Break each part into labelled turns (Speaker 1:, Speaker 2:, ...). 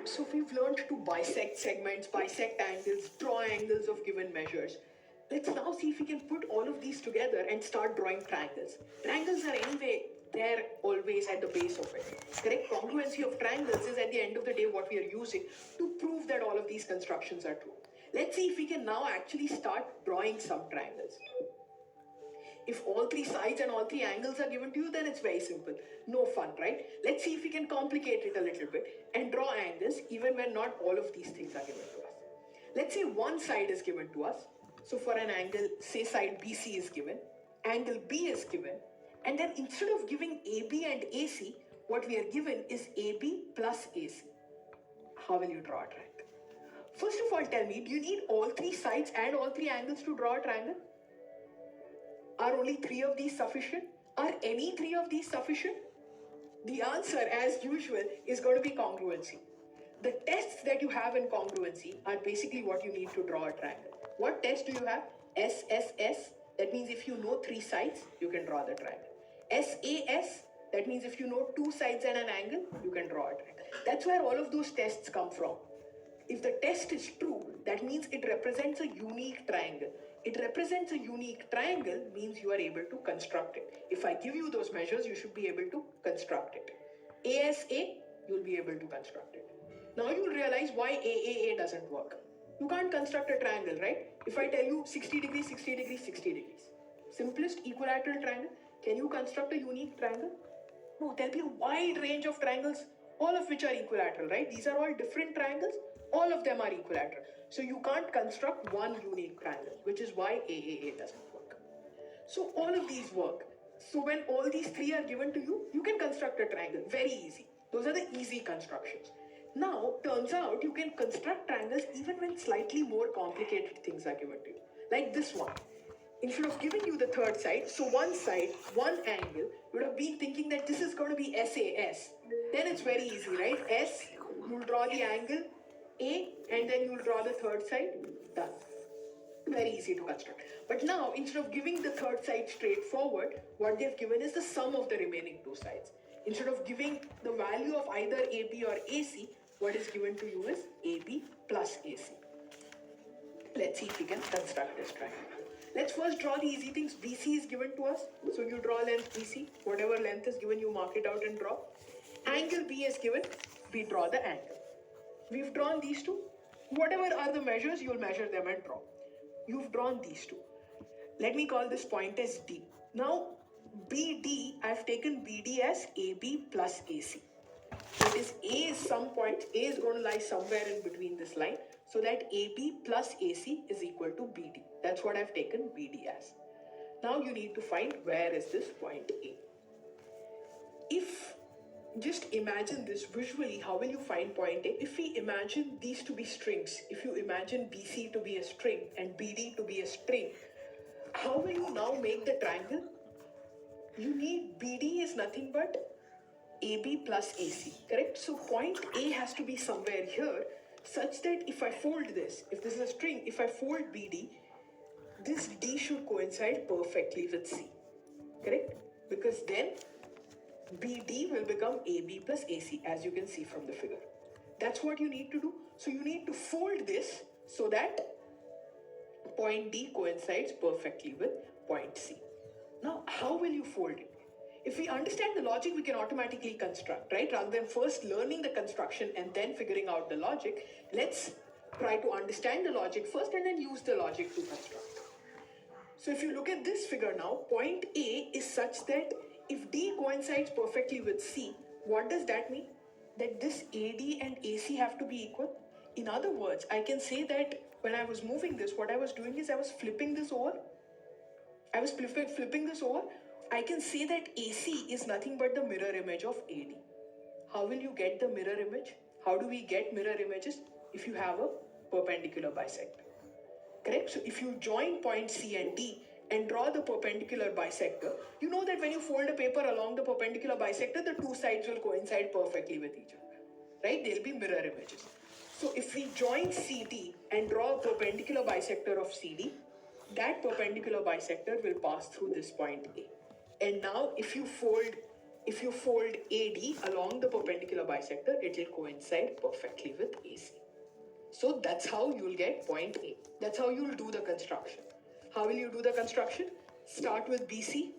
Speaker 1: So we've learned to bisect segments, bisect angles, draw angles of given measures. Let's now see if we can put all of these together and start drawing triangles. Triangles are anyway there always at the base of it. Correct? Congruency of triangles is at the end of the day what we are using to prove that all of these constructions are true. Let's see if we can now actually start drawing some triangles. If all three sides and all three angles are given to you, then it's very simple. No fun, right? Let's see if we can complicate it a little bit and draw angles even when not all of these things are given to us. Let's say one side is given to us. So for an angle, say side BC is given, angle B is given, and then instead of giving AB and AC, what we are given is AB plus AC. How will you draw a triangle? First of all, tell me, do you need all three sides and all three angles to draw a triangle? Are only three of these sufficient? Are any three of these sufficient? The answer, as usual, is going to be congruency. The tests that you have in congruency are basically what you need to draw a triangle. What test do you have? SSS, that means if you know three sides, you can draw the triangle. SAS, that means if you know two sides and an angle, you can draw a triangle. That's where all of those tests come from. If the test is true, that means it represents a unique triangle. It represents a unique triangle means you are able to construct it. If I give you those measures, you should be able to construct it. ASA, you'll be able to construct it. Now you'll realize why AAA doesn't work. You can't construct a triangle, right? If I tell you 60 degrees, 60 degrees, 60 degrees. Simplest equilateral triangle. Can you construct a unique triangle? No, there'll be a wide range of triangles, all of which are equilateral, right? These are all different triangles. All of them are equilateral. So you can't construct one unique triangle, which is why AAA doesn't work. So all of these work. So when all these three are given to you, you can construct a triangle. Very easy. Those are the easy constructions. Now, turns out you can construct triangles even when slightly more complicated things are given to you. Like this one. Instead of giving you the third side, so one side, one angle, you would have been thinking that this is going to be SAS. Then it's very easy, right? S, you'll draw the angle, A, and then you'll draw the third side. Done. Very easy to construct. But now, instead of giving the third side straightforward, what they've given is the sum of the remaining two sides. Instead of giving the value of either AB or AC, what is given to you is AB plus AC. Let's see if we can construct this triangle. Let's first draw the easy things. BC is given to us. So you draw length BC. Whatever length is given, you mark it out and draw. Angle B is given. We draw the angle. We've drawn these two. Whatever are the measures, you'll measure them and draw. You've drawn these two. Let me call this point as D. Now, BD, I've taken BD as AB plus AC. So it is A is some point, A is going to lie somewhere in between this line, so that AB plus AC is equal to BD. That's what I've taken BD as. Now you need to find where is this point A. If, just imagine this visually, how will you find point A? If we imagine these to be strings, if you imagine BC to be a string and BD to be a string, how will you now make the triangle? You need BD is nothing but AB plus AC, correct? So point A has to be somewhere here, such that if I fold this, if this is a string, if I fold BD, this D should coincide perfectly with C, correct? Because then BD will become AB plus AC, as you can see from the figure. That's what you need to do. So you need to fold this so that point D coincides perfectly with point C. Now, how will you fold it? If we understand the logic, we can automatically construct, right? Rather than first learning the construction and then figuring out the logic, let's try to understand the logic first and then use the logic to construct. So if you look at this figure now, point A is such that if D coincides perfectly with C, what does that mean? That this AD and AC have to be equal. In other words, I can say that when I was moving this, what I was doing is I was flipping this over. Flipping this over. I can say that AC is nothing but the mirror image of AD. How will you get the mirror image? How do we get mirror images? If you have a perpendicular bisector. Correct? So if you join point C and D and draw the perpendicular bisector, you know that when you fold a paper along the perpendicular bisector, the two sides will coincide perfectly with each other. Right? They'll be mirror images. So if we join CD and draw a perpendicular bisector of CD, that perpendicular bisector will pass through this point A. And now if you fold if you fold AD along the perpendicular bisector, it will coincide perfectly with AC. So that's how you'll get point A. That's how you'll do the construction. How will you do the construction? Start with BC,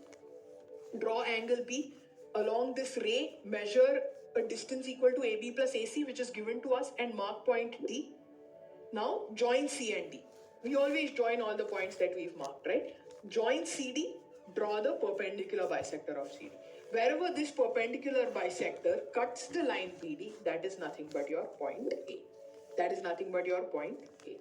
Speaker 1: draw angle B. Along this ray, measure a distance equal to AB plus AC, which is given to us, and mark point D. Now join C and D. We always join all the points that we've marked, right? Join CD, draw the perpendicular bisector of CD. Wherever this perpendicular bisector cuts the line BD, that is nothing but your point A. That is nothing but your point A.